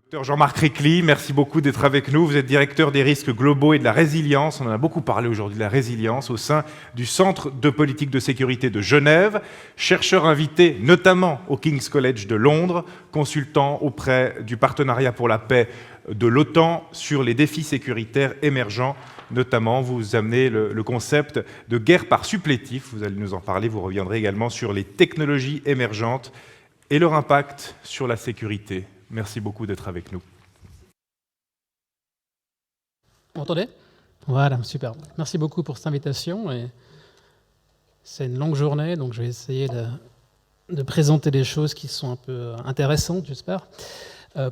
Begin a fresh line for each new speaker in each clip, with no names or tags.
Dr Jean-Marc Ricli, merci beaucoup d'être avec nous. Vous êtes directeur des risques globaux et de la résilience. On en a beaucoup parlé aujourd'hui de la résilience au sein du Centre de politique de sécurité de Genève, chercheur invité notamment au King's College de Londres, consultant auprès du Partenariat pour la paix de l'OTAN sur les défis sécuritaires émergents. Notamment, vous amenez le concept de guerre par supplétif. Vous allez nous en parler. Vous reviendrez également sur les technologies émergentes et leur impact sur la sécurité. Merci beaucoup d'être avec nous.
Vous m'entendez ? Voilà, super. Merci beaucoup pour cette invitation. C'est une longue journée, donc je vais essayer de présenter des choses qui sont un peu intéressantes, j'espère,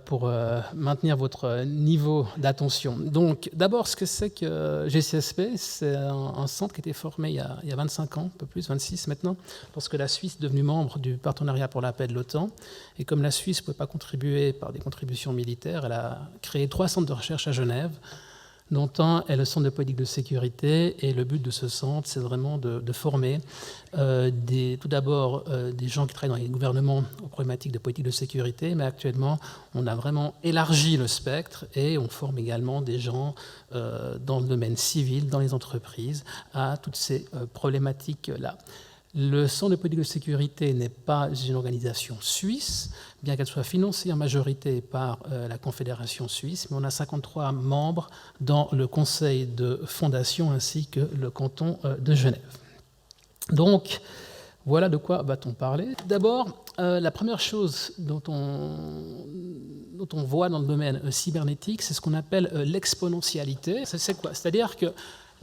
pour maintenir votre niveau d'attention. Donc, d'abord, ce que c'est que GCSP, c'est un centre qui a été formé il y a 25 ans, un peu plus, 26 maintenant, lorsque la Suisse est devenue membre du Partenariat pour la paix de l'OTAN. Et comme la Suisse ne pouvait pas contribuer par des contributions militaires, elle a créé 3 centres de recherche à Genève, dont un est le centre de politique de sécurité. Et le but de ce centre, c'est vraiment de former tout d'abord des gens qui travaillent dans les gouvernements aux problématiques de politique de sécurité, mais actuellement, on a vraiment élargi le spectre et on forme également des gens dans le domaine civil, dans les entreprises, à toutes ces problématiques-là. Le Centre de politique de sécurité n'est pas une organisation suisse, bien qu'elle soit financée en majorité par la Confédération suisse, mais on a 53 membres dans le conseil de fondation ainsi que le canton de Genève. Donc, voilà de quoi va-t-on parler. D'abord, la première chose dont on voit dans le domaine cybernétique, c'est ce qu'on appelle l'exponentialité. C'est quoi ? C'est-à-dire que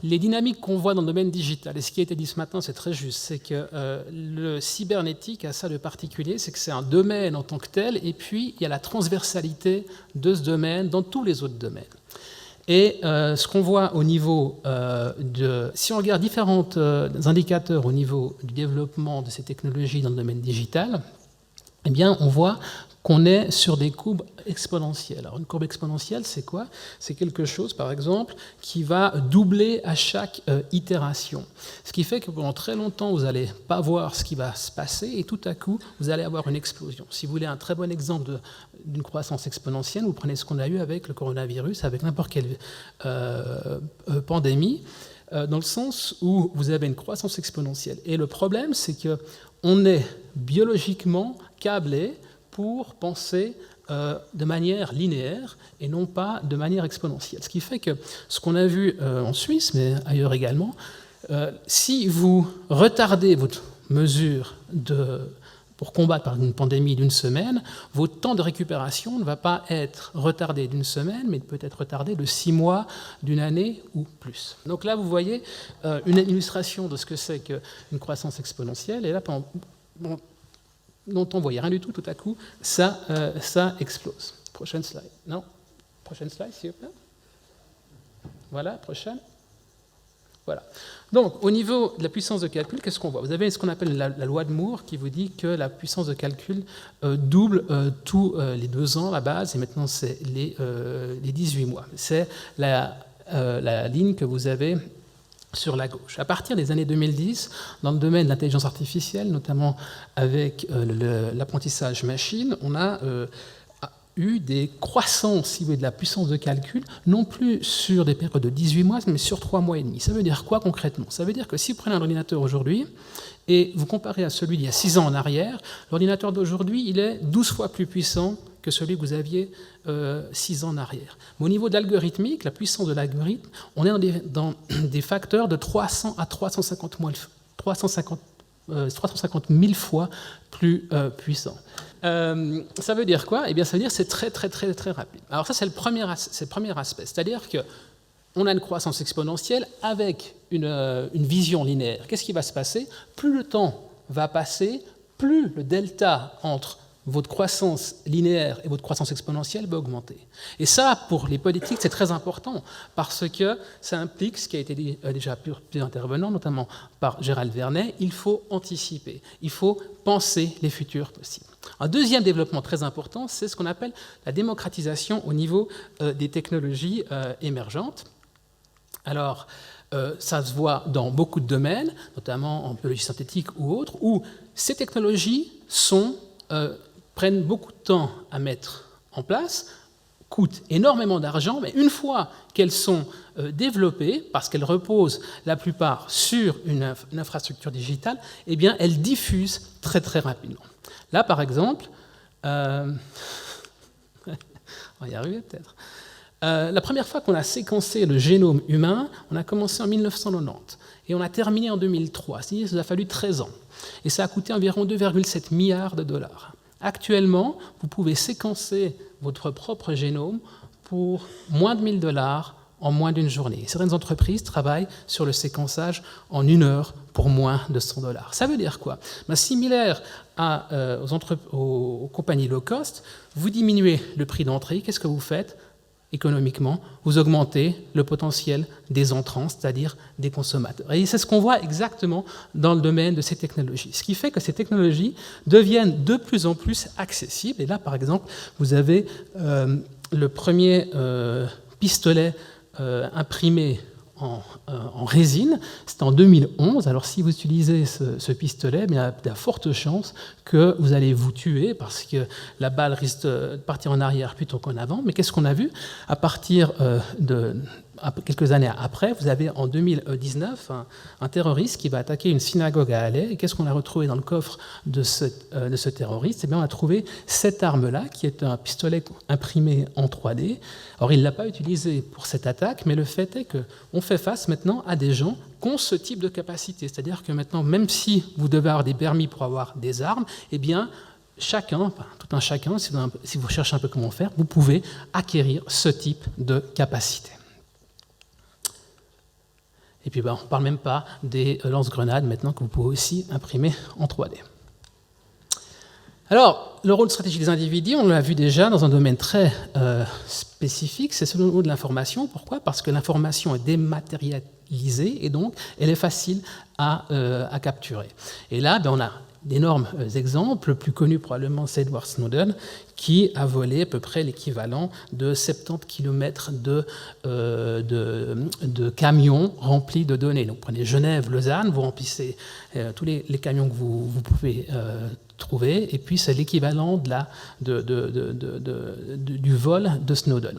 les dynamiques qu'on voit dans le domaine digital, et ce qui a été dit ce matin, c'est très juste, c'est que le cybernétique a ça de particulier, c'est que c'est un domaine en tant que tel, et puis il y a la transversalité de ce domaine dans tous les autres domaines. Et ce qu'on voit au niveau si on regarde différents indicateurs au niveau du développement de ces technologies dans le domaine digital, eh bien on voit qu'on est sur des courbes exponentielles. Alors une courbe exponentielle, c'est quoi ? C'est quelque chose, par exemple, qui va doubler à chaque itération. Ce qui fait que pendant très longtemps, vous n'allez pas voir ce qui va se passer et tout à coup, vous allez avoir une explosion. Si vous voulez un très bon exemple d'une croissance exponentielle, vous prenez ce qu'on a eu avec le coronavirus, avec n'importe quelle pandémie, dans le sens où vous avez une croissance exponentielle. Et le problème, c'est qu'on est biologiquement câblé pour penser de manière linéaire et non pas de manière exponentielle. Ce qui fait que ce qu'on a vu en Suisse, mais ailleurs également, si vous retardez votre mesure pour combattre par une pandémie d'une semaine, votre temps de récupération ne va pas être retardé d'une semaine, mais peut être retardé de 6 mois, d'une année ou plus. Donc là, vous voyez une illustration de ce que c'est qu'une croissance exponentielle. Et là, dont on ne voyait rien du tout, tout à coup, ça explose. Prochaine slide. Non. Prochaine slide, s'il vous plaît. Voilà, prochaine. Voilà. Donc, au niveau de la puissance de calcul, qu'est-ce qu'on voit ? Vous avez ce qu'on appelle la loi de Moore qui vous dit que la puissance de calcul double tous les 2 ans, la base, et maintenant c'est les 18 mois. C'est la ligne que vous avez sur la gauche. À partir des années 2010, dans le domaine de l'intelligence artificielle, notamment avec l'apprentissage machine, on a eu des croissances, si vous voulez, de la puissance de calcul, non plus sur des périodes de 18 mois, mais sur 3 mois et demi. Ça veut dire quoi concrètement ? Ça veut dire que si vous prenez un ordinateur aujourd'hui et vous comparez à celui d'il y a 6 ans en arrière, l'ordinateur d'aujourd'hui, il est 12 fois plus puissant que celui que vous aviez 6 ans en arrière. Mais au niveau de l'algorithmique, la puissance de l'algorithme, on est dans des facteurs de 300 à 350 000 fois plus puissants. Ça veut dire quoi ? Eh bien, ça veut dire que c'est très, très, très, très rapide. Alors ça, c'est le premier aspect. C'est-à-dire qu'on a une croissance exponentielle avec une vision linéaire. Qu'est-ce qui va se passer ? Plus le temps va passer, plus le delta entre votre croissance linéaire et votre croissance exponentielle va augmenter. Et ça, pour les politiques, c'est très important, parce que ça implique, ce qui a été dit déjà par plusieurs intervenants, notamment par Gérald Vernet, il faut anticiper, il faut penser les futurs possibles. Un deuxième développement très important, c'est ce qu'on appelle la démocratisation au niveau des technologies émergentes. Alors, ça se voit dans beaucoup de domaines, notamment en biologie synthétique ou autres, où ces technologies prennent beaucoup de temps à mettre en place, coûtent énormément d'argent, mais une fois qu'elles sont développées, parce qu'elles reposent la plupart sur une infrastructure digitale, eh bien, elles diffusent très très rapidement. Là, par exemple, on va y arriver peut-être. La première fois qu'on a séquencé le génome humain, on a commencé en 1990 et on a terminé en 2003. C'est-à-dire que ça a fallu 13 ans. Et ça a coûté environ 2,7 milliards de dollars. Actuellement, vous pouvez séquencer votre propre génome pour moins de 1 000 dollars en moins d'une journée. Certaines entreprises travaillent sur le séquençage en 1 heure pour moins de 100 dollars. Ça veut dire quoi? Similaire aux compagnies low cost, vous diminuez le prix d'entrée. Qu'est-ce que vous faites? Économiquement, vous augmentez le potentiel des entrants, c'est-à-dire des consommateurs. Et c'est ce qu'on voit exactement dans le domaine de ces technologies. Ce qui fait que ces technologies deviennent de plus en plus accessibles. Et là, par exemple, vous avez le premier pistolet imprimé en résine. C'était en 2011. Alors, si vous utilisez ce pistolet, il y a de fortes chances que vous allez vous tuer parce que la balle risque de partir en arrière plutôt qu'en avant. Mais qu'est-ce qu'on a vu? À partir de quelques années après, vous avez en 2019 un terroriste qui va attaquer une synagogue à Alais. Et qu'est-ce qu'on a retrouvé dans le coffre de ce terroriste? Eh bien, on a trouvé cette arme-là, qui est un pistolet imprimé en 3D. Alors, il ne l'a pas utilisé pour cette attaque, mais le fait est qu'on fait face maintenant à des gens qui ont ce type de capacité. C'est-à-dire que maintenant, même si vous devez avoir des permis pour avoir des armes, eh bien, tout un chacun, si vous cherchez un peu comment faire, vous pouvez acquérir ce type de capacité. Et puis, on ne parle même pas des lance-grenades maintenant que vous pouvez aussi imprimer en 3D. Alors, le rôle stratégique des individus, on l'a vu déjà dans un domaine très spécifique, c'est celui de l'information. Pourquoi? Parce que l'information est dématérialisée et donc elle est facile à capturer. Et là, on a d'énormes exemples. Le plus connu probablement, c'est Edward Snowden, qui a volé à peu près l'équivalent de 70 km de camions remplis de données. Donc, vous prenez Genève, Lausanne, vous remplissez tous les camions que vous pouvez trouver, et puis c'est l'équivalent du vol de Snowden.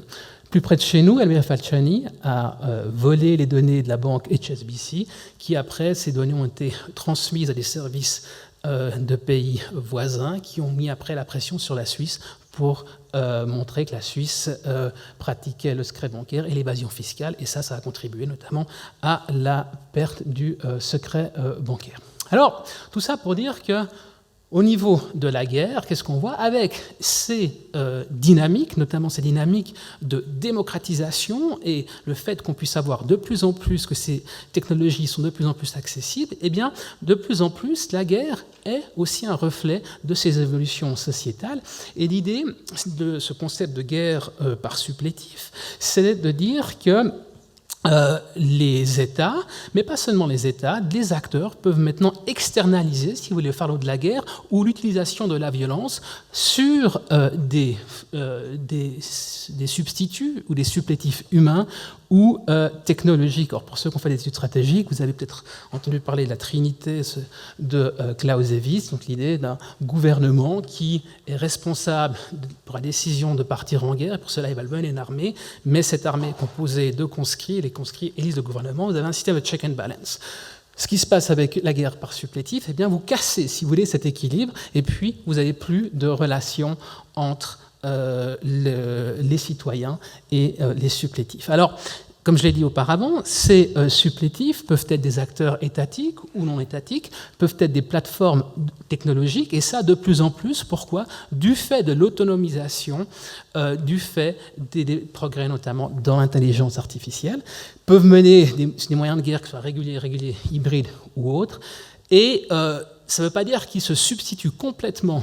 Plus près de chez nous, Elmir Falciani a volé les données de la banque HSBC, qui après, ces données ont été transmises à des services de pays voisins qui ont mis après la pression sur la Suisse pour montrer que la Suisse pratiquait le secret bancaire et l'évasion fiscale, et ça a contribué notamment à la perte du secret bancaire. Alors, tout ça pour dire que au niveau de la guerre, qu'est-ce qu'on voit? Avec ces dynamiques, notamment ces dynamiques de démocratisation et le fait qu'on puisse avoir de plus en plus, que ces technologies sont de plus en plus accessibles, eh bien, de plus en plus, la guerre est aussi un reflet de ces évolutions sociétales. Et l'idée de ce concept de guerre par supplétif, c'est de dire que les États, mais pas seulement les États, les acteurs peuvent maintenant externaliser, si vous voulez, le fardeau de la guerre ou l'utilisation de la violence sur des substituts ou des supplétifs humains ou technologiques. Or, pour ceux qui ont fait des études stratégiques, vous avez peut-être entendu parler de la trinité de Clausewitz, donc l'idée d'un gouvernement qui est responsable pour la décision de partir en guerre, et pour cela il va mener une armée, mais cette armée est composée de conscrits, et les conscrits élisent le gouvernement, vous avez un système de check and balance. Ce qui se passe avec la guerre par supplétif, eh bien vous cassez, si vous voulez, cet équilibre, et puis vous n'avez plus de relation entre les citoyens et les supplétifs. Alors, comme je l'ai dit auparavant, ces supplétifs peuvent être des acteurs étatiques ou non étatiques, peuvent être des plateformes technologiques, et ça de plus en plus. Pourquoi? Du fait de l'autonomisation, du fait des progrès notamment dans l'intelligence artificielle, peuvent mener des moyens de guerre, que ce soit réguliers, hybrides ou autres, et ça ne veut pas dire qu'ils se substituent complètement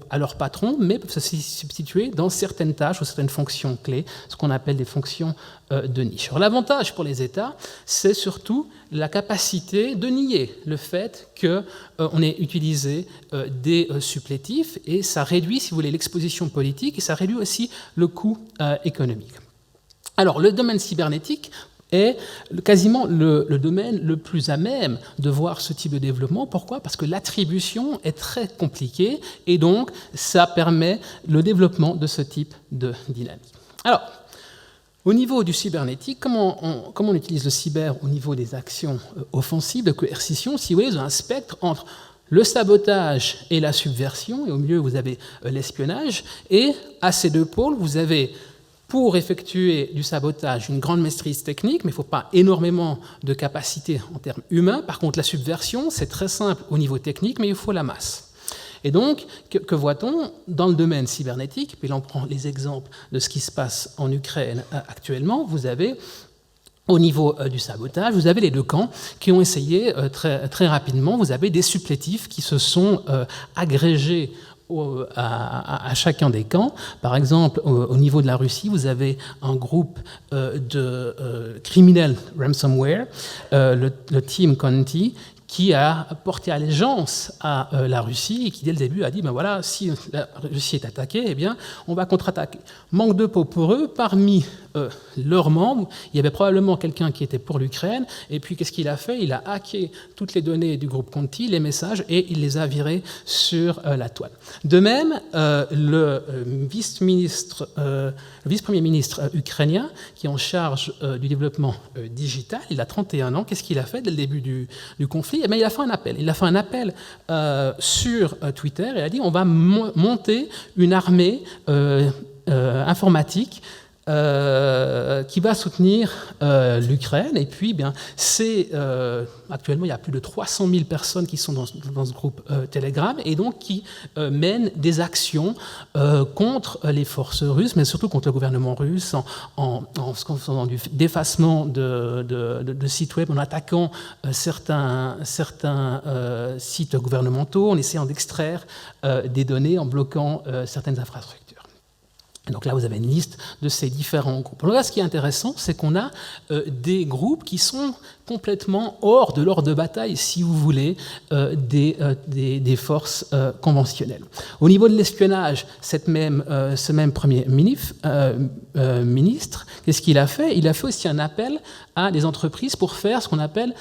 à leur patron, mais peuvent se substituer dans certaines tâches ou certaines fonctions clés, ce qu'on appelle des fonctions de niche. Alors, l'avantage pour les États, c'est surtout la capacité de nier le fait qu'on ait utilisé des supplétifs, et ça réduit, si vous voulez, l'exposition politique, et ça réduit aussi le coût économique. Alors, le domaine cybernétique est quasiment le domaine le plus à même de voir ce type de développement. Pourquoi? Parce que l'attribution est très compliquée et donc ça permet le développement de ce type de dynamique. Alors, au niveau du cybernétique, comment on utilise le cyber au niveau des actions offensives, de coercition? Si vous voulez, vous avez un spectre entre le sabotage et la subversion, et au milieu, vous avez l'espionnage, et à ces deux pôles, vous avez, pour effectuer du sabotage, une grande maîtrise technique, mais il ne faut pas énormément de capacité en termes humains. Par contre, la subversion, c'est très simple au niveau technique, mais il faut la masse. Et donc, que voit-on dans le domaine cybernétique? Puis là, on prend les exemples de ce qui se passe en Ukraine actuellement. Vous avez, au niveau du sabotage, vous avez les deux camps qui ont essayé très rapidement. Vous avez des supplétifs qui se sont agrégés à chacun des camps. Par exemple, au niveau de la Russie, vous avez un groupe de criminels ransomware, le Team Conti, qui a porté allégeance à la Russie et qui, dès le début, a dit ben voilà, si la Russie est attaquée, eh bien, on va contre-attaquer. Manque de peau pour eux, parmi leurs membres, il y avait probablement quelqu'un qui était pour l'Ukraine, et puis qu'est-ce qu'il a fait? Il a hacké toutes les données du groupe Conti, les messages, et il les a virés sur la toile. De même, le vice-premier ministre ukrainien, qui est en charge du développement digital, il a 31 ans, qu'est-ce qu'il a fait dès le début du conflit? Eh bien, il a fait un appel. Il a fait un appel sur Twitter et il a dit on va monter une armée informatique qui va soutenir l'Ukraine. Et puis, bien, actuellement, il y a plus de 300 000 personnes qui sont dans ce groupe Telegram et donc qui mènent des actions contre les forces russes, mais surtout contre le gouvernement russe en faisant du défacement de sites web, en attaquant certains sites gouvernementaux, en essayant d'extraire des données, en bloquant certaines infrastructures. Donc là, vous avez une liste de ces différents groupes. Alors là, ce qui est intéressant, c'est qu'on a des groupes qui sont complètement hors de l'ordre de bataille, si vous voulez, des forces conventionnelles. Au niveau de l'espionnage, ce même Premier ministre, qu'est-ce qu'il a fait? Il a fait aussi un appel à des entreprises pour faire ce qu'on appelle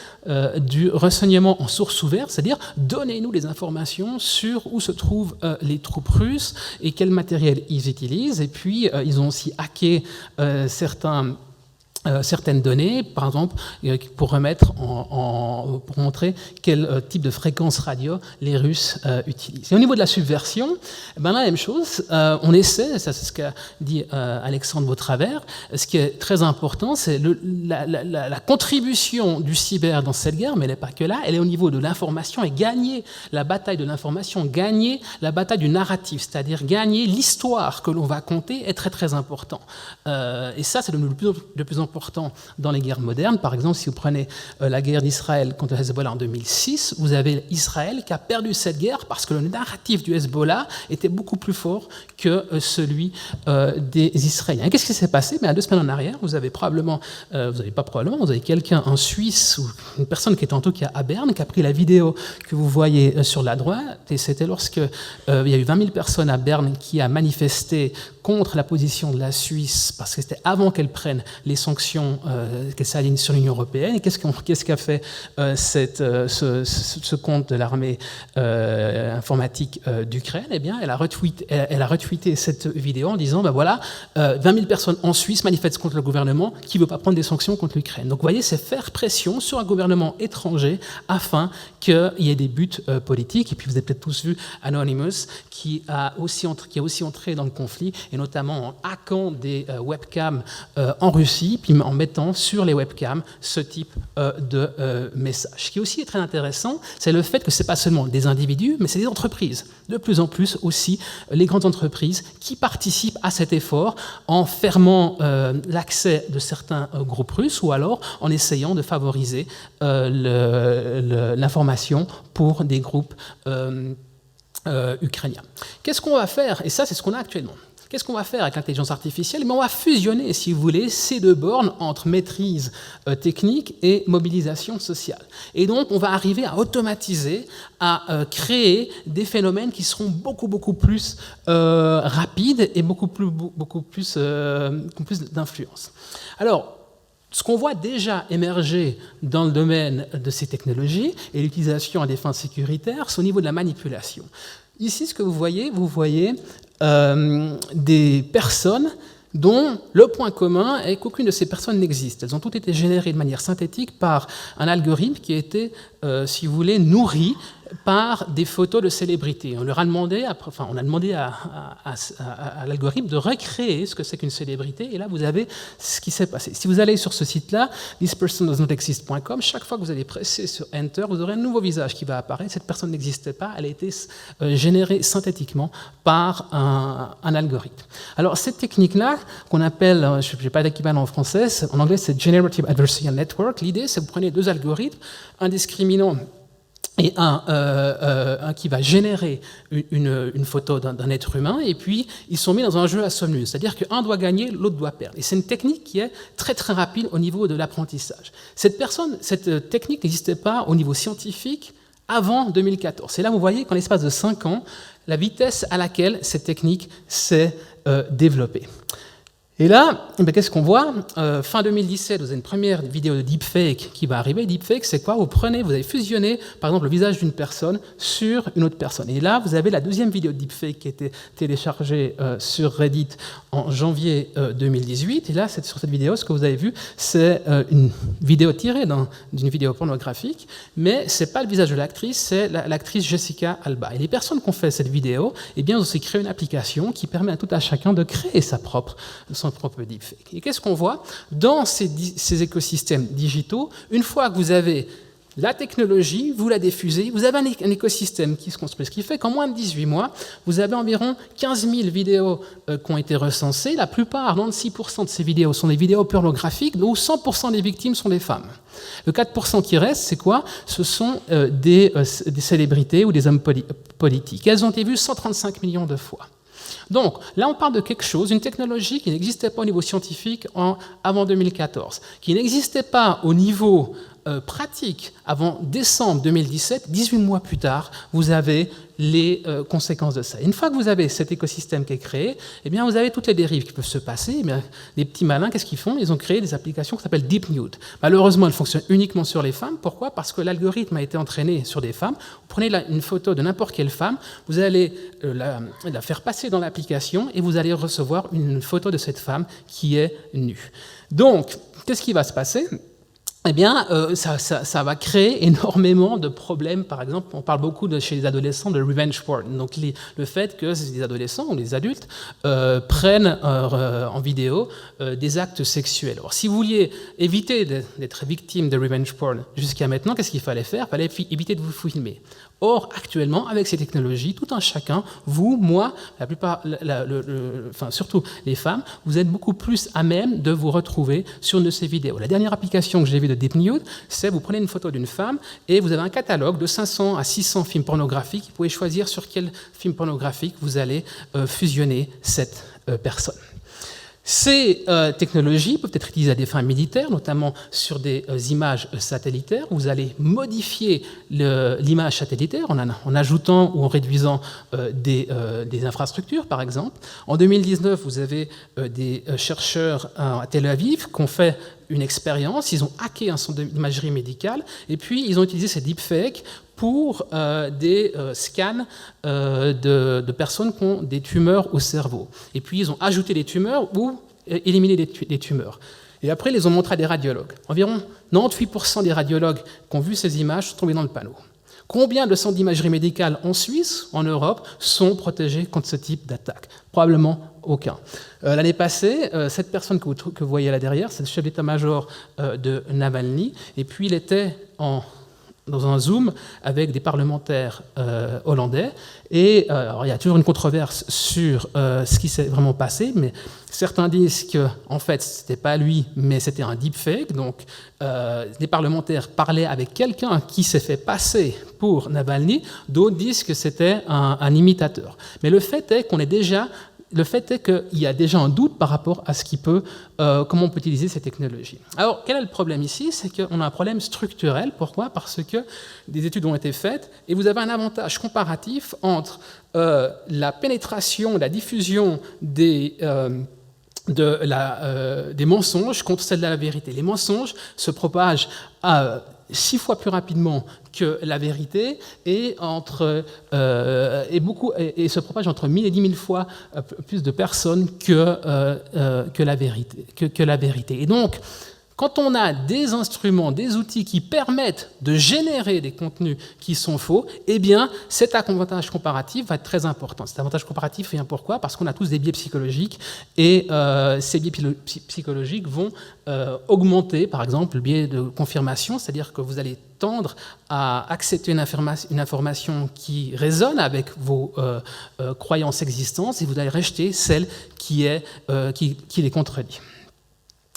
du renseignement en source ouverte, c'est-à-dire donnez-nous des informations sur où se trouvent les troupes russes et quel matériel ils utilisent. Et puis, ils ont aussi hacké certaines données, par exemple, pour montrer quel type de fréquence radio les Russes utilisent. Et au niveau de la subversion, ben la même chose, on essaie, ça c'est ce qu'a dit Alexandre Vautravers, ce qui est très important, c'est la contribution du cyber dans cette guerre, mais elle n'est pas que là, elle est au niveau de l'information et gagner la bataille de l'information, gagner la bataille du narratif, c'est-à-dire gagner l'histoire que l'on va conter est très très important. Et ça, c'est de plus en plus important dans les guerres modernes. Par exemple, si vous prenez la guerre d'Israël contre le Hezbollah en 2006, vous avez Israël qui a perdu cette guerre parce que le narratif du Hezbollah était beaucoup plus fort que celui des Israéliens. Et qu'est-ce qui s'est passé? 2 semaines en arrière, vous avez quelqu'un en Suisse ou une personne qui était en tout cas à Berne qui a pris la vidéo que vous voyez sur la droite, et c'était lorsque il y a eu 20 000 personnes à Berne qui a manifesté contre la position de la Suisse parce que c'était avant qu'elle prenne les sanctions qu'elle s'aligne sur l'Union européenne. Et qu'est-ce qu'a fait ce compte de l'armée informatique d'Ukraine? Eh bien, elle a retweeté cette vidéo en disant 20 000 personnes en Suisse manifestent contre le gouvernement qui ne veut pas prendre des sanctions contre l'Ukraine. Donc, vous voyez, c'est faire pression sur un gouvernement étranger afin qu'il y ait des buts politiques. Et puis, vous avez peut-être tous vu Anonymous qui a aussi entré dans le conflit, et notamment en hackant des webcams en Russie, puis en mettant sur les webcams ce type de message. Ce qui aussi est très intéressant, c'est le fait que ce n'est pas seulement des individus, mais c'est des entreprises. De plus en plus aussi, les grandes entreprises qui participent à cet effort en fermant l'accès de certains groupes russes ou alors en essayant de favoriser l'information pour des groupes ukrainiens. Qu'est-ce qu'on va faire? Et ça, c'est ce qu'on a actuellement. Qu'est-ce qu'on va faire avec l'intelligence artificielle? On va fusionner, si vous voulez, ces deux bornes entre maîtrise technique et mobilisation sociale. Et donc, on va arriver à automatiser, à créer des phénomènes qui seront beaucoup plus rapides et beaucoup plus d'influence. Alors, ce qu'on voit déjà émerger dans le domaine de ces technologies et l'utilisation à des fins sécuritaires, c'est au niveau de la manipulation. Ici, ce que vous voyez des personnes dont le point commun est qu'aucune de ces personnes n'existe. Elles ont toutes été générées de manière synthétique par un algorithme qui a été, si vous voulez, nourri par des photos de célébrités. On a demandé à l'algorithme de recréer ce que c'est qu'une célébrité, et là vous avez ce qui s'est passé. Si vous allez sur ce site-là, thispersondoesnotexist.com, chaque fois que vous allez presser sur Enter, vous aurez un nouveau visage qui va apparaître. Cette personne n'existait pas, elle a été générée synthétiquement par un algorithme. Alors cette technique-là, qu'on appelle, je n'ai pas d'équivalent en français, en anglais c'est Generative Adversarial Network. L'idée c'est que vous prenez deux algorithmes, un discriminant et un qui va générer une photo d'un être humain, et puis ils sont mis dans un jeu à somme nulle, c'est-à-dire qu'un doit gagner, l'autre doit perdre. Et c'est une technique qui est très très rapide au niveau de l'apprentissage. Cette technique n'existait pas au niveau scientifique avant 2014. Et là, vous voyez qu'en l'espace de 5 ans, la vitesse à laquelle cette technique s'est développée. Et là, qu'est-ce qu'on voit ? Fin 2017, vous avez une première vidéo de deepfake qui va arriver. Deepfake, c'est quoi ? Vous avez fusionné, par exemple, le visage d'une personne sur une autre personne. Et là, vous avez la deuxième vidéo de deepfake qui a été téléchargée sur Reddit en janvier 2018. Et là, sur cette vidéo, ce que vous avez vu, c'est une vidéo tirée d'une vidéo pornographique, mais ce n'est pas le visage de l'actrice, c'est l'actrice Jessica Alba. Et les personnes qui ont fait cette vidéo, eh bien, ont aussi créé une application qui permet à tout à chacun de créer son propre deepfake. Et qu'est-ce qu'on voit dans ces écosystèmes digitaux ? Une fois que vous avez la technologie, vous la diffusez, vous avez un écosystème qui se construit. Ce qui fait qu'en moins de 18 mois, vous avez environ 15 000 vidéos qui ont été recensées. La plupart, 96% de ces vidéos sont des vidéos pornographiques, où 100% des victimes sont des femmes. Le 4% qui reste, c'est quoi ? Ce sont des célébrités ou des hommes politiques. Elles ont été vues 135 millions de fois. Donc là, on parle de quelque chose, une technologie qui n'existait pas au niveau scientifique avant 2014, qui n'existait pas au niveau pratique avant décembre 2017. 18 mois plus tard, vous avez les conséquences de ça. Et une fois que vous avez cet écosystème qui est créé, eh bien, vous avez toutes les dérives qui peuvent se passer. Eh bien, les petits malins, qu'est-ce qu'ils font ? Ils ont créé des applications qui s'appellent Deep Nude. Malheureusement, elles fonctionnent uniquement sur les femmes. Pourquoi ? Parce que l'algorithme a été entraîné sur des femmes. Vous prenez une photo de n'importe quelle femme, vous allez la faire passer dans l'application et vous allez recevoir une photo de cette femme qui est nue. Donc, qu'est-ce qui va se passer ? Eh bien, ça va créer énormément de problèmes. Par exemple, on parle beaucoup chez les adolescents de revenge porn. Donc, le fait que les adolescents ou les adultes prennent en vidéo des actes sexuels. Alors, si vous vouliez éviter d'être victime de revenge porn jusqu'à maintenant, qu'est-ce qu'il fallait faire ? Il fallait éviter de vous filmer. Or, actuellement, avec ces technologies, tout un chacun, vous, moi, la plupart, surtout les femmes, vous êtes beaucoup plus à même de vous retrouver sur une de ces vidéos. La dernière application que j'ai vue de Deep Nude, c'est vous prenez une photo d'une femme et vous avez un catalogue de 500 à 600 films pornographiques. Vous pouvez choisir sur quel film pornographique vous allez fusionner cette personne. Ces technologies peuvent être utilisées à des fins militaires, notamment sur des images satellitaires. Vous allez modifier l'image satellitaire en ajoutant ou en réduisant des infrastructures, par exemple. En 2019, vous avez des chercheurs à Tel Aviv qui ont fait une expérience. Ils ont hacké un centre d'imagerie médicale et puis ils ont utilisé ces deepfakes pour des scans de personnes qui ont des tumeurs au cerveau. Et puis, ils ont ajouté des tumeurs ou éliminé des tumeurs. Et après, ils les ont montrés à des radiologues. Environ 98% des radiologues qui ont vu ces images sont tombés dans le panneau. Combien de centres d'imagerie médicale en Suisse, en Europe, sont protégés contre ce type d'attaque ? Probablement aucun. L'année passée, cette personne que vous voyez là derrière, c'est le chef d'état-major de Navalny, et puis il était dans un Zoom avec des parlementaires hollandais. Et alors, il y a toujours une controverse sur ce qui s'est vraiment passé, mais certains disent qu'en fait, ce n'était pas lui, mais c'était un deepfake. Donc, les parlementaires parlaient avec quelqu'un qui s'est fait passer pour Navalny. D'autres disent que c'était un imitateur. Mais le fait est qu'il y a déjà un doute par rapport à comment on peut utiliser ces technologies. Alors, quel est le problème ici ? C'est qu'on a un problème structurel. Pourquoi ? Parce que des études ont été faites et vous avez un avantage comparatif entre la pénétration, la diffusion des mensonges contre celle de la vérité. Les mensonges se propagent 6 fois plus rapidement que la vérité et se propage entre 1000 et 10 000 fois plus de personnes que la vérité. Et donc, quand on a des instruments, des outils qui permettent de générer des contenus qui sont faux, eh bien, cet avantage comparatif va être très important. Cet avantage comparatif vient pourquoi ? Parce qu'on a tous des biais psychologiques et ces biais psychologiques vont augmenter, par exemple, le biais de confirmation, c'est-à-dire que vous allez tendre à accepter une information qui résonne avec vos croyances existantes et vous allez rejeter celle qui les contredit.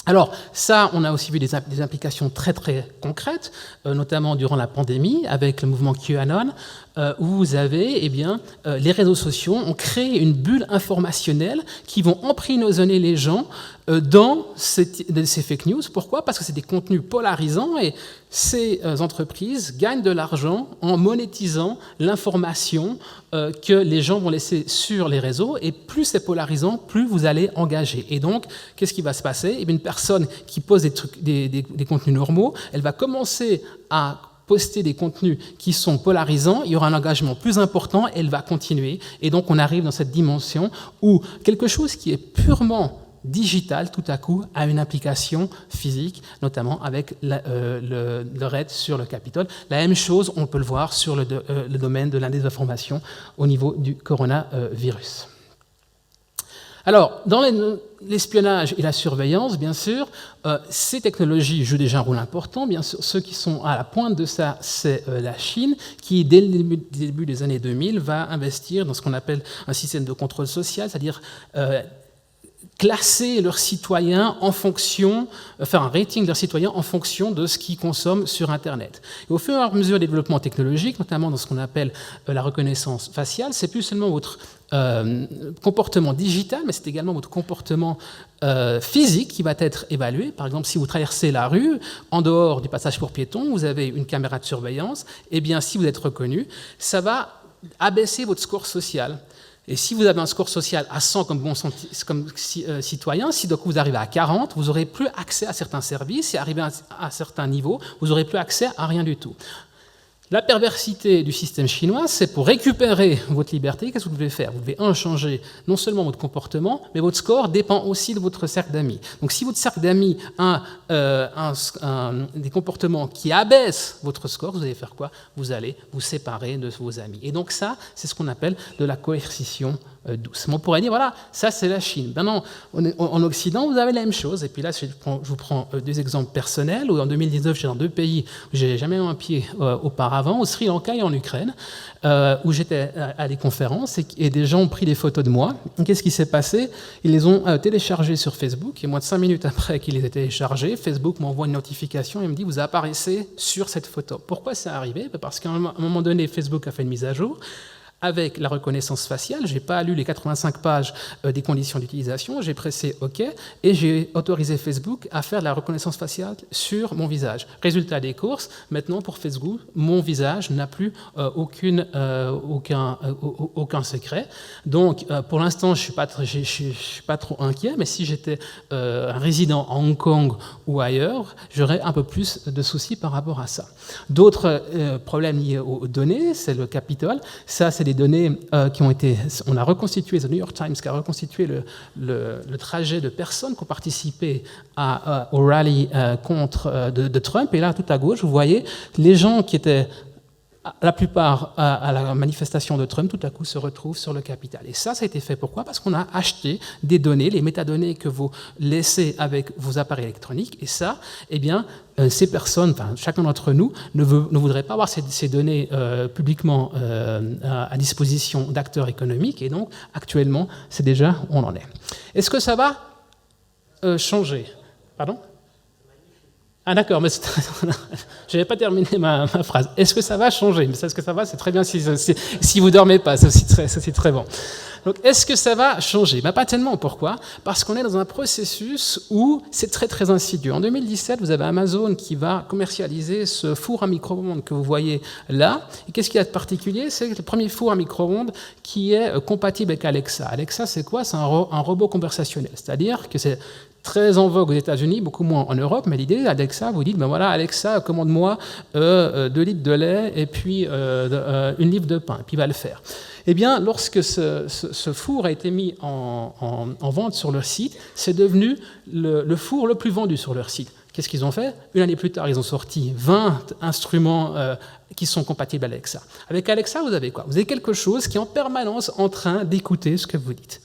Alors ça, on a aussi vu des implications très très concrètes, notamment durant la pandémie avec le mouvement QAnon, où vous avez les réseaux sociaux ont créé une bulle informationnelle qui vont emprisonner les gens dans ces fake news. Pourquoi ? Parce que c'est des contenus polarisants et ces entreprises gagnent de l'argent en monétisant l'information que les gens vont laisser sur les réseaux, et plus c'est polarisant, plus vous allez engager. Et donc, qu'est-ce qui va se passer ? Une personne qui pose des contenus normaux, elle va commencer à poster des contenus qui sont polarisants, il y aura un engagement plus important, elle va continuer. Et donc, on arrive dans cette dimension où quelque chose qui est purement digital, tout à coup, a une implication physique, notamment avec le raid sur le Capitole. La même chose, on peut le voir sur le domaine de la désinformation au niveau du coronavirus. Alors, dans l'espionnage et la surveillance, bien sûr, ces technologies jouent déjà un rôle important. Bien sûr, ceux qui sont à la pointe de ça, c'est la Chine, qui, dès le début des années 2000, va investir dans ce qu'on appelle un système de contrôle social, c'est-à-dire classer leurs citoyens en fonction, faire un rating de leurs citoyens en fonction de ce qu'ils consomment sur Internet. Et au fur et à mesure des développements technologiques, notamment dans ce qu'on appelle la reconnaissance faciale, c'est plus seulement votre comportement digital, mais c'est également votre comportement physique qui va être évalué. Par exemple, si vous traversez la rue, en dehors du passage pour piétons, vous avez une caméra de surveillance, et bien si vous êtes reconnu, ça va abaisser votre score social. Et si vous avez un score social à 100 comme citoyen, si donc vous arrivez à 40, vous n'aurez plus accès à certains services, et arrivé à certains niveaux, vous n'aurez plus accès à rien du tout. La perversité du système chinois, c'est pour récupérer votre liberté, qu'est-ce que vous devez faire ? Vous devez changer non seulement votre comportement, mais votre score dépend aussi de votre cercle d'amis. Donc si votre cercle d'amis a des comportements qui abaissent votre score, vous allez faire quoi ? Vous allez vous séparer de vos amis. Et donc ça, c'est ce qu'on appelle de la coercition douce. On pourrait dire, voilà, ça c'est la Chine. Maintenant, en Occident, vous avez la même chose. Et puis là, je vous prends deux exemples personnels. En 2019, j'étais dans 2 pays où je n'avais jamais mis un pied auparavant, au Sri Lanka et en Ukraine, où j'étais à des conférences et des gens ont pris des photos de moi. Qu'est-ce qui s'est passé ? Ils les ont téléchargées sur Facebook et moins de 5 minutes après qu'ils les aient téléchargés, Facebook m'envoie une notification et me dit « Vous apparaissez sur cette photo ». Pourquoi c'est arrivé ? Parce qu'à un moment donné, Facebook a fait une mise à jour. Avec la reconnaissance faciale, je n'ai pas lu les 85 pages des conditions d'utilisation, j'ai pressé OK et j'ai autorisé Facebook à faire de la reconnaissance faciale sur mon visage. Résultat des courses, maintenant pour Facebook, mon visage n'a plus aucun secret. Donc pour l'instant, je suis pas trop inquiet, mais si j'étais un résident à Hong Kong ou ailleurs, j'aurais un peu plus de soucis par rapport à ça. D'autres problèmes liés aux données, c'est le Capitole. Ça, c'est des données qui ont été... On a reconstitué, The New York Times qui a reconstitué le trajet de personnes qui ont participé au rallye de Trump. Et là, tout à gauche, vous voyez les gens qui étaient... La plupart à la manifestation de Trump, tout à coup, se retrouvent sur le Capitole. Et ça a été fait pourquoi ? Parce qu'on a acheté des données, les métadonnées que vous laissez avec vos appareils électroniques. Et ça, eh bien, ces personnes, enfin, chacun d'entre nous, ne voudrait pas avoir ces données publiquement à disposition d'acteurs économiques. Et donc, actuellement, c'est déjà où on en est. Est-ce que ça va changer ? Pardon ? Ah d'accord, mais je n'avais pas terminé ma phrase. Est-ce que ça va changer ? Mais est-ce que ça va ? C'est très bien si vous ne dormez pas, c'est aussi très bon. Donc, est-ce que ça va changer? Pas tellement. Pourquoi? Parce qu'on est dans un processus où c'est très, très insidieux. En 2017, vous avez Amazon qui va commercialiser ce four à micro-ondes que vous voyez là. Et qu'est-ce qu'il y a de particulier? C'est le premier four à micro-ondes qui est compatible avec Alexa. Alexa, c'est quoi? C'est un robot conversationnel. C'est-à-dire que c'est très en vogue aux États-Unis, beaucoup moins en Europe, mais l'idée, Alexa, vous dites, ben voilà, Alexa, commande-moi 2 litres de lait et puis 1 livre de pain, et puis il va le faire. Eh bien, lorsque ce four a été mis en vente sur leur site, c'est devenu le four le plus vendu sur leur site. Qu'est-ce qu'ils ont fait? Une année plus tard, ils ont sorti 20 instruments qui sont compatibles avec Alexa. Avec Alexa, vous avez quoi? Vous avez quelque chose qui est en permanence en train d'écouter ce que vous dites.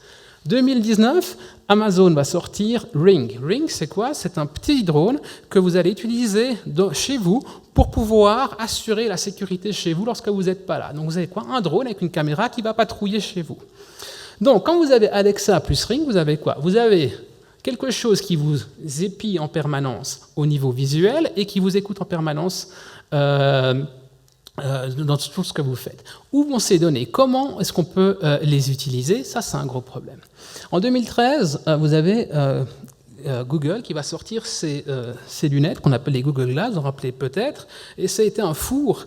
2019, Amazon va sortir Ring. Ring, c'est quoi? C'est un petit drone que vous allez utiliser chez vous pour pouvoir assurer la sécurité chez vous lorsque vous n'êtes pas là. Donc vous avez quoi? Un drone avec une caméra qui va patrouiller chez vous. Donc quand vous avez Alexa plus Ring, vous avez quoi? Vous avez quelque chose qui vous épie en permanence au niveau visuel et qui vous écoute en permanence dans tout ce que vous faites. Où vont ces données? Comment est-ce qu'on peut les utiliser? Ça, c'est un gros problème. En 2013, vous avez Google qui va sortir ces lunettes qu'on appelle les Google Glass, vous en rappelez peut-être, et ça a été un four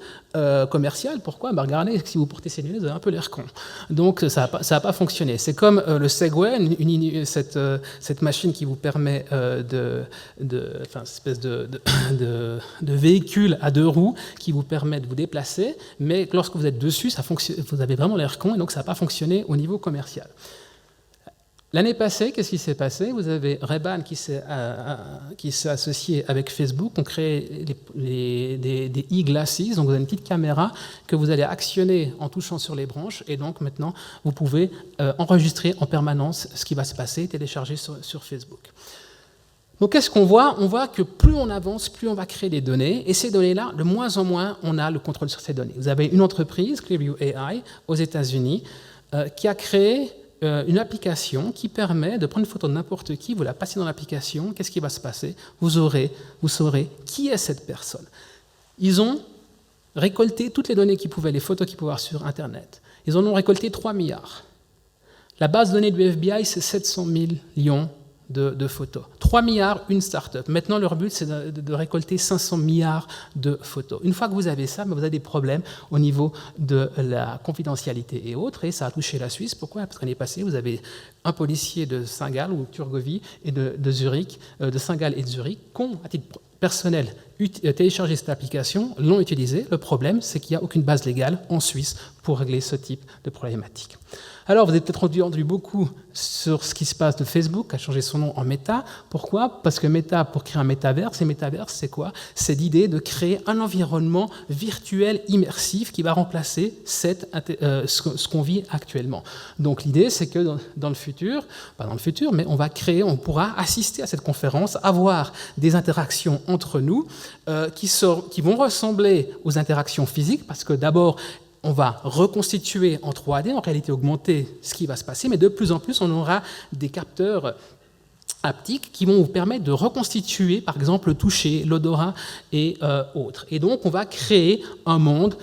commercial. Pourquoi? Regardez, si vous portez ces lunettes, vous avez un peu l'air con. Donc ça n'a pas fonctionné. C'est comme le Segway, cette machine qui vous permet une espèce de véhicule à 2 roues qui vous permet de vous déplacer, mais lorsque vous êtes dessus, vous avez vraiment l'air con, et donc ça n'a pas fonctionné au niveau commercial. L'année passée, qu'est-ce qui s'est passé? Vous avez Ray-Ban qui s'est associé avec Facebook, on crée des e-glasses, donc vous avez une petite caméra que vous allez actionner en touchant sur les branches, et donc maintenant vous pouvez enregistrer en permanence ce qui va se passer, télécharger sur Facebook. Donc qu'est-ce qu'on voit? On voit que plus on avance, plus on va créer des données, et ces données-là, de moins en moins, on a le contrôle sur ces données. Vous avez une entreprise, Clearview AI, aux États-Unis, qui a créé une application qui permet de prendre une photo de n'importe qui, vous la passez dans l'application, qu'est-ce qui va se passer? Vous saurez qui est cette personne. Ils ont récolté toutes les données qu'ils pouvaient, les photos qu'ils pouvaient avoir sur Internet. Ils en ont récolté 3 milliards. La base de données du FBI, c'est 700 millions de photos. 3 milliards, une start-up. Maintenant, leur but, c'est de récolter 500 milliards de photos. Une fois que vous avez ça, vous avez des problèmes au niveau de la confidentialité et autres, et ça a touché la Suisse. Pourquoi? Parce que l'année passée, vous avez un policier de Saint-Gall ou Turgovie et de Zurich, de Saint-Gall et de Zurich, qui ont, à titre personnel, téléchargé cette application, l'ont utilisée. Le problème, c'est qu'il n'y a aucune base légale en Suisse pour régler ce type de problématique. Alors, vous avez peut-être entendu beaucoup sur ce qui se passe de Facebook, qui a changé son nom en Meta. Pourquoi? Parce que Meta, pour créer un métaverse, et métaverse, c'est quoi? C'est l'idée de créer un environnement virtuel immersif qui va remplacer ce qu'on vit actuellement. Donc, l'idée, c'est que dans le futur, pas dans le futur, mais on pourra assister à cette conférence, avoir des interactions entre nous qui vont ressembler aux interactions physiques, parce que d'abord, on va reconstituer en 3D, en réalité augmentée, ce qui va se passer, mais de plus en plus, on aura des capteurs haptiques qui vont vous permettre de reconstituer, par exemple, le toucher, l'odorat et autres. Et donc, on va créer un monde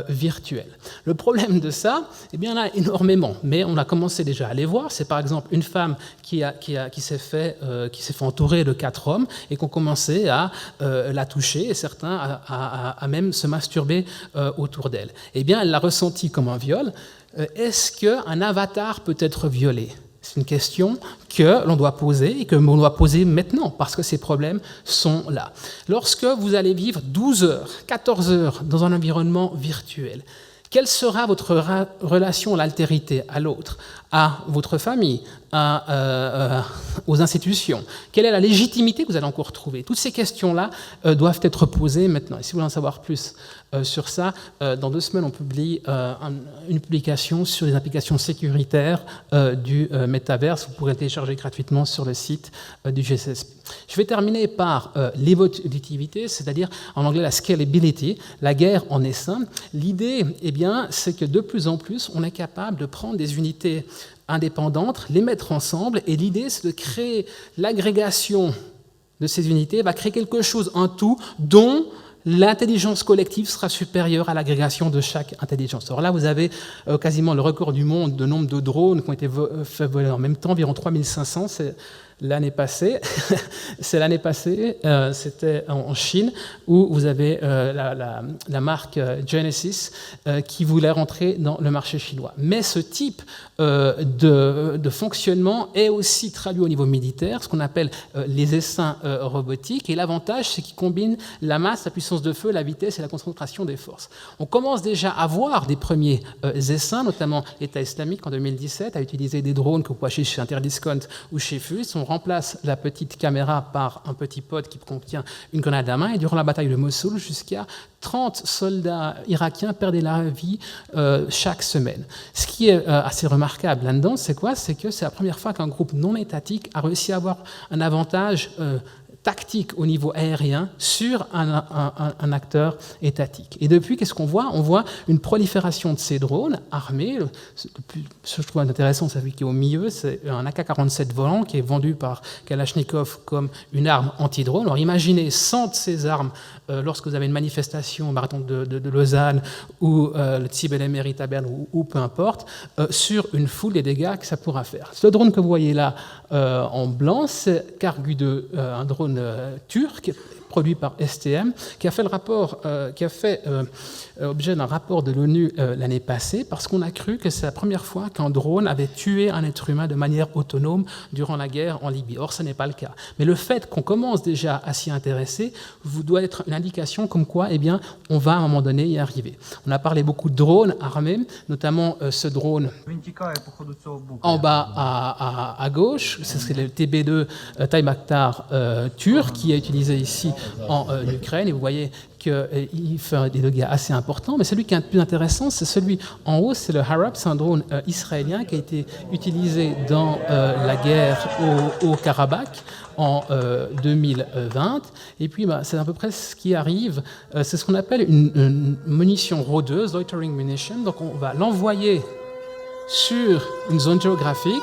virtuel. Le problème de ça, eh bien, là, énormément, mais on a commencé déjà à les voir. C'est par exemple une femme qui s'est fait entourer de 4 hommes et qui ont commencé à la toucher, et certains à même se masturber autour d'elle. Eh bien, elle l'a ressenti comme un viol. Est-ce qu'un avatar peut être violé? C'est une question que l'on doit poser et que l'on doit poser maintenant parce que ces problèmes sont là. Lorsque vous allez vivre 12 heures, 14 heures dans un environnement virtuel, quelle sera votre relation à l'altérité, à l'autre, à votre famille, aux institutions? Quelle est la légitimité que vous allez encore trouver? Toutes ces questions-là doivent être posées maintenant. Et si vous voulez en savoir plus sur ça, dans 2 semaines, on publie une publication sur les applications sécuritaires du métaverse. Vous pourrez télécharger gratuitement sur le site du GCSP. Je vais terminer par l'évolutivité, c'est-à-dire en anglais la scalability. La guerre en est ça. L'idée, eh bien, c'est que de plus en plus, on est capable de prendre des unités indépendantes, les mettre ensemble, et l'idée, c'est de créer l'agrégation de ces unités, va créer quelque chose, un tout, dont l'intelligence collective sera supérieure à l'agrégation de chaque intelligence. Alors là, vous avez quasiment le record du monde de nombre de drones qui ont été fait voler en même temps, environ 3500, c'est l'année passée. C'est l'année passée, c'était en Chine, où vous avez la marque Genesis qui voulait rentrer dans le marché chinois. Mais ce type de fonctionnement est aussi traduit au niveau militaire, ce qu'on appelle les essaims robotiques. Et l'avantage, c'est qu'ils combinent la masse, la puissance de feu, la vitesse et la concentration des forces. On commence déjà à voir des premiers essaims, notamment l'État islamique en 2017 a utilisé des drones que vous pouvez acheter chez Interdiscount ou chez FUS. On remplace la petite caméra par un petit pod qui contient une grenade à main. Et durant la bataille de Mossoul, jusqu'à 30 soldats irakiens perdaient la vie chaque semaine. Ce qui est assez remarquable là-dedans, c'est quoi? C'est que c'est la première fois qu'un groupe non étatique a réussi à avoir un avantage tactique au niveau aérien sur un acteur étatique. Et depuis, qu'est-ce qu'on voit? On voit une prolifération de ces drones armés. Ce que je trouve intéressant, c'est celui qui est au milieu, c'est un AK-47 volant qui est vendu par Kalachnikov comme une arme anti-drone. Alors imaginez 100 de ces armes lorsque vous avez une manifestation au marathon de Lausanne ou le Tzibel-Emerit à Berne ou peu importe, sur une foule, des dégâts que ça pourra faire. Ce drone que vous voyez là en blanc, c'est Kargu 2, un drone turc produit par STM, qui a fait objet d'un rapport de l'ONU l'année passée, parce qu'on a cru que c'est la première fois qu'un drone avait tué un être humain de manière autonome durant la guerre en Libye. Or, ce n'est pas le cas. Mais le fait qu'on commence déjà à s'y intéresser vous doit être une indication comme quoi, eh bien, on va à un moment donné y arriver. On a parlé beaucoup de drones armés, notamment ce drone en bas à gauche, c'est le TB2 Taimaktar turc qui est utilisé ici en Ukraine, et vous voyez qu'il fait des dégâts assez importants, mais celui qui est le plus intéressant, c'est celui en haut, c'est le Harab, c'est un drone israélien qui a été utilisé dans la guerre au Karabakh en 2020, et puis c'est à peu près ce qui arrive, c'est ce qu'on appelle une munition rôdeuse, loitering munition, donc on va l'envoyer sur une zone géographique,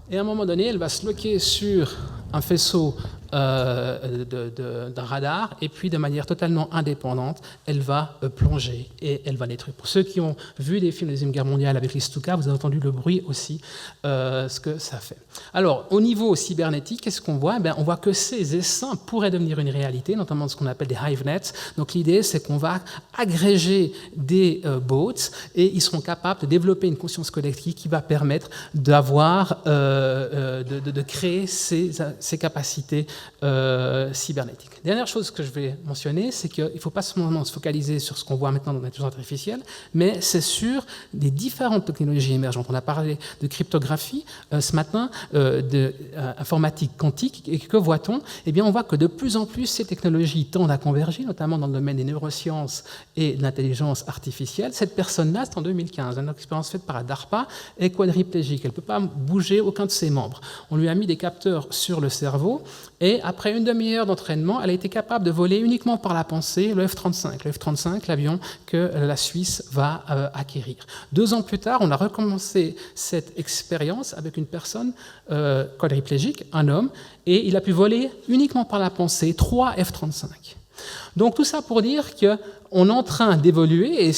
et à un moment donné, elle va se loquer sur un faisceau d'un radar, et puis de manière totalement indépendante, elle va plonger et elle va détruire. Pour ceux qui ont vu des films de la Deuxième Guerre mondiale avec les Stuka, vous avez entendu le bruit aussi, ce que ça fait. Alors, au niveau cybernétique, qu'est-ce qu'on voit? On voit que ces essaims pourraient devenir une réalité, notamment ce qu'on appelle des hive nets. Donc l'idée, c'est qu'on va agréger des bots, et ils seront capables de développer une conscience collective qui va permettre d'avoir, de créer ces capacités cybernétique. Dernière chose que je vais mentionner, c'est qu'il ne faut pas seulement se focaliser sur ce qu'on voit maintenant dans l'intelligence artificielle, mais c'est sur des différentes technologies émergentes. On a parlé de cryptographie ce matin, d'informatique quantique, et que voit-on? Eh bien, on voit que de plus en plus ces technologies tendent à converger, notamment dans le domaine des neurosciences et de l'intelligence artificielle. Cette personne-là, c'est en 2015, une expérience faite par la DARPA, est quadriplégique. Elle ne peut pas bouger aucun de ses membres. On lui a mis des capteurs sur le cerveau, et après une demi-heure d'entraînement, elle a été capable de voler uniquement par la pensée le F-35. Le F-35, l'avion que la Suisse va acquérir. 2 ans plus tard, on a recommencé cette expérience avec une personne quadriplégique, un homme, et il a pu voler uniquement par la pensée 3 F-35. Donc tout ça pour dire qu'on est en train d'évoluer, et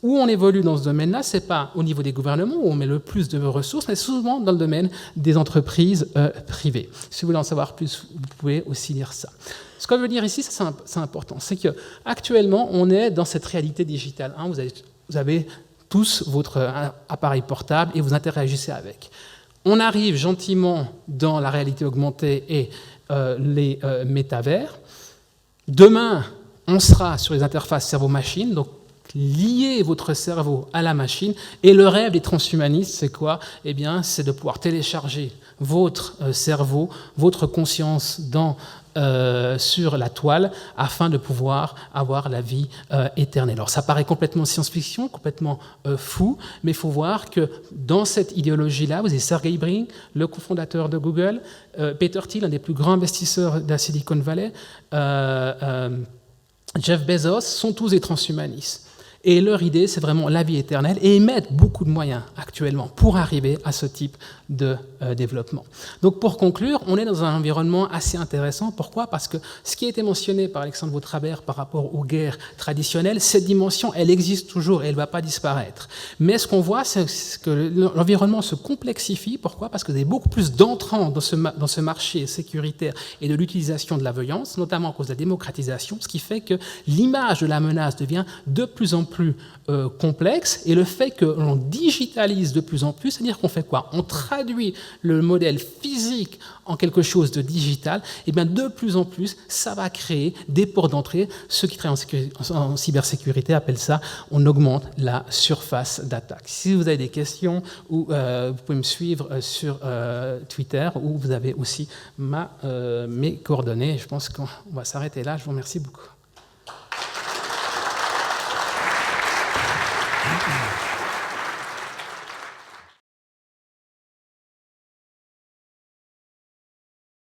où on évolue dans ce domaine-là, ce n'est pas au niveau des gouvernements où on met le plus de ressources, mais souvent dans le domaine des entreprises privées. Si vous voulez en savoir plus, vous pouvez aussi lire ça. Ce que je veux dire ici, c'est important, c'est qu'actuellement, on est dans cette réalité digitale. Vous avez tous votre appareil portable et vous interagissez avec. On arrive gentiment dans la réalité augmentée et les métavers. Demain, on sera sur les interfaces cerveau-machine, donc lier votre cerveau à la machine. Et le rêve des transhumanistes, c'est quoi? Eh bien, c'est de pouvoir télécharger votre cerveau, votre conscience sur la toile, afin de pouvoir avoir la vie éternelle. Alors, ça paraît complètement science-fiction, complètement fou, mais il faut voir que dans cette idéologie-là, vous avez Sergey Brin, le cofondateur de Google, Peter Thiel, un des plus grands investisseurs de la Silicon Valley, Jeff Bezos, sont tous des transhumanistes. Et leur idée, c'est vraiment la vie éternelle, et ils mettent beaucoup de moyens actuellement pour arriver à ce type de développement. Donc pour conclure, on est dans un environnement assez intéressant. Pourquoi? Parce que ce qui a été mentionné par Alexandre Vautrabert par rapport aux guerres traditionnelles, cette dimension, elle existe toujours et elle ne va pas disparaître. Mais ce qu'on voit, c'est que l'environnement se complexifie. Pourquoi? Parce que vous avez beaucoup plus d'entrants dans ce marché sécuritaire et de l'utilisation de la violence, notamment à cause de la démocratisation, ce qui fait que l'image de la menace devient de plus en plus complexe, et le fait que l'on digitalise de plus en plus, c'est-à-dire qu'on fait quoi? On traduit le modèle physique en quelque chose de digital, et bien de plus en plus, ça va créer des ports d'entrée. Ceux qui travaillent en cybersécurité appellent ça, on augmente la surface d'attaque. Si vous avez des questions, ou vous pouvez me suivre sur Twitter, où vous avez aussi mes coordonnées. Je pense qu'on va s'arrêter là. Je vous remercie beaucoup.